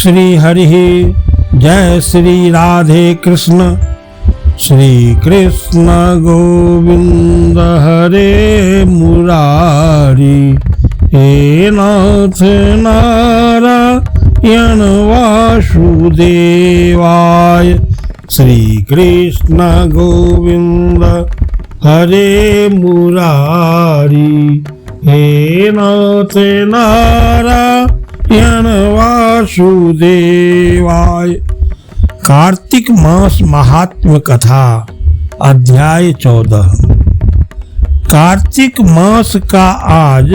श्री हरि जय श्री राधे कृष्ण। श्री कृष्ण गोविंद हरे मुरारी, हे नाथ नारायण वासुदेवाय। श्री कृष्ण गोविंद हरे मुरारी, हे नाथ नारायण वासुदेवाय। कार्तिक मास महात्म्य कथा अध्याय 14। कार्तिक मास का आज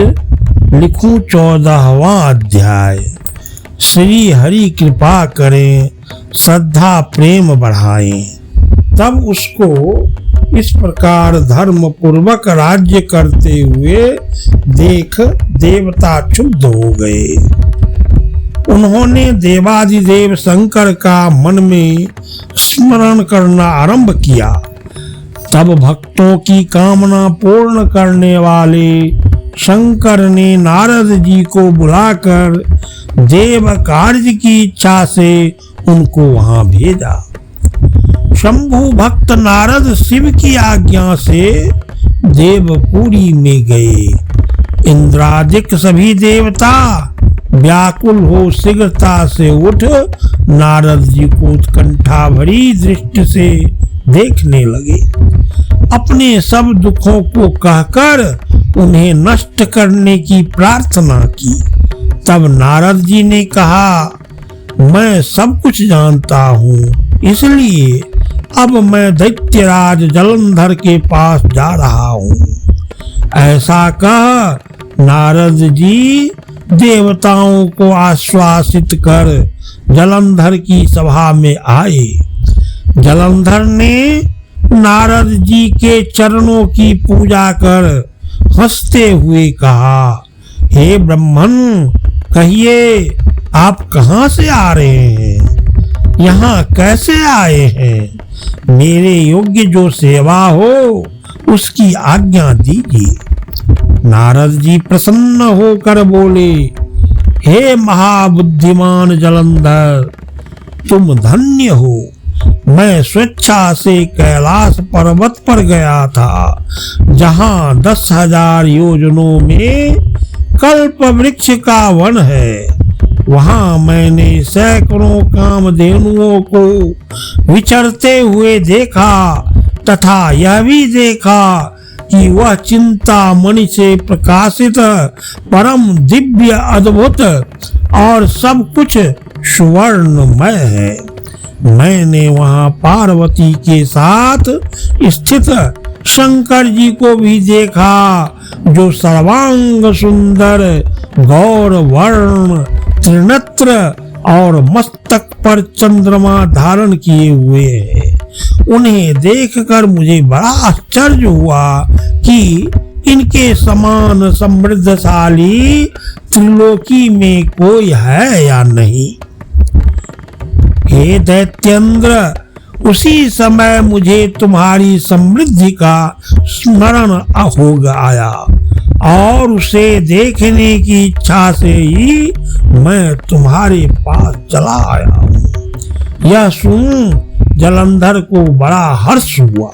लिखूं 14वां अध्याय। श्री हरि कृपा करें, श्रद्धा प्रेम बढ़ाएं। तब उसको इस प्रकार धर्म पूर्वक राज्य करते हुए देख देवता क्षुब्ध हो गए। उन्होंने देवादिदेव शंकर का मन में स्मरण करना आरंभ किया। तब भक्तों की कामना पूर्ण करने वाले शंकर ने नारद जी को बुलाकर देव कार्य की इच्छा से उनको वहां भेजा। शंभु भक्त नारद शिव की आज्ञा से देवपुरी में गए। इंद्रादिक सभी देवता व्याकुल हो शीघ्रता से उठ नारद जी को उत्कंठा भरी दृष्टि से देखने लगे। अपने सब दुखों को कहकर उन्हें नष्ट करने की प्रार्थना की। तब नारद जी ने कहा, मैं सब कुछ जानता हूँ, इसलिए अब मैं दैत्यराज जलंधर के पास जा रहा हूँ। ऐसा कह नारद जी देवताओं को आश्वासित कर जलंधर की सभा में आए। जलंधर ने नारद जी के चरणों की पूजा कर हंसते हुए कहा, हे ब्रह्मन, कहिए आप कहाँ से आ रहे हैं? यहाँ कैसे आए हैं? मेरे योग्य जो सेवा हो उसकी आज्ञा दीजिए। नारद जी प्रसन्न होकर बोले, हे महाबुद्धिमान जलंधर, तुम धन्य हो। मैं स्वेच्छा से कैलाश पर्वत पर गया था, जहाँ 10,000 योजनों में कल्प वृक्ष का वन है। वहां मैंने सैकड़ों कामधेनुओं को विचरते हुए देखा तथा यह भी देखा कि वह चिंतामणि से प्रकाशित परम दिव्य अद्भुत और सब कुछ सुवर्णमय है। मैंने वहां पार्वती के साथ स्थित शंकर जी को भी देखा, जो सर्वांग सुंदर गौर वर्ण त्रिनेत्र और मस्तक पर चंद्रमा धारण किए हुए हैं। उन्हें देखकर मुझे बड़ा आश्चर्य हुआ कि इनके समान समृद्धशाली त्रिलोकी में कोई है या नहीं। हे दैत्येंद्र, उसी समय मुझे तुम्हारी समृद्धि का स्मरण हो आया और उसे देखने की इच्छा से ही मैं तुम्हारे पास चला आया हूँ। यह सुन जलंधर को बड़ा हर्ष हुआ।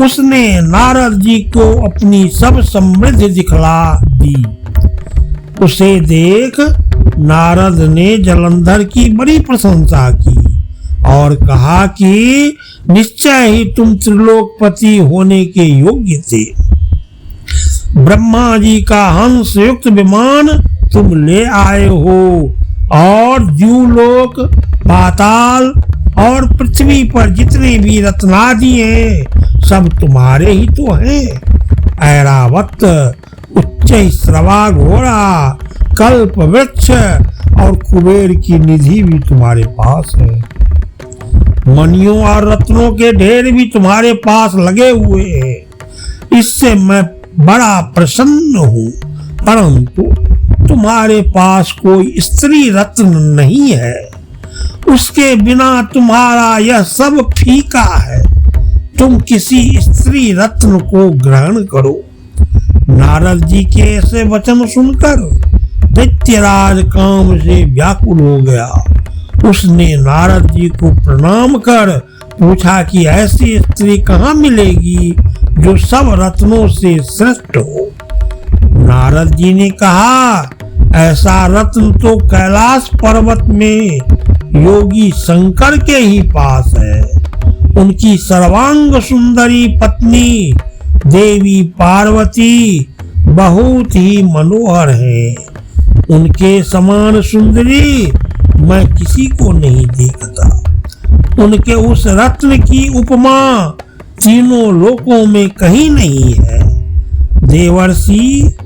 उसने नारद जी को अपनी सब समृद्धि दिखला दी। उसे देख नारद ने जलंधर की बड़ी प्रशंसा की और कहा कि निश्चय ही तुम त्रिलोकपति होने के योग्य थे। ब्रह्मा जी का हंस युक्त विमान तुम ले आए हो और द्युलोक, पाताल और पृथ्वी पर जितने भी रत्नादि हैं सब तुम्हारे ही तो हैं। ऐरावत, उच्च श्रवा घोड़ा, कल्प वृक्ष और कुबेर की निधि भी तुम्हारे पास है। मणियों और रत्नों के ढेर भी तुम्हारे पास लगे हुए हैं। इससे मैं बड़ा प्रसन्न हूँ, परंतु तुम्हारे पास कोई स्त्री रत्न नहीं है। उसके बिना तुम्हारा यह सब फीका है। तुम किसी स्त्री रत्न को ग्रहण करो। नारद जी के ऐसे वचन सुनकर दैत्यराज काम से व्याकुल हो गया। उसने नारद जी को प्रणाम कर पूछा कि ऐसी स्त्री कहाँ मिलेगी जो सब रत्नों से श्रेष्ठ हो। नारद जी ने कहा, ऐसा रत्न तो कैलाश पर्वत में योगी शंकर के ही पास है। उनकी सर्वांग सुंदरी पत्नी देवी पार्वती बहुत ही मनोहर है। उनके समान सुंदरी मैं किसी को नहीं देखता। उनके उस रत्न की उपमा तीनों लोकों में कहीं नहीं है। देवर्षि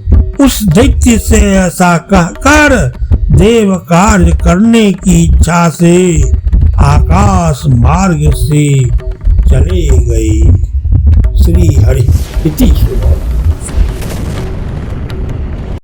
उस दैत्य से ऐसा कहकर देव कार्य करने की इच्छा से आकाश मार्ग से चले गए। श्री हरि इति।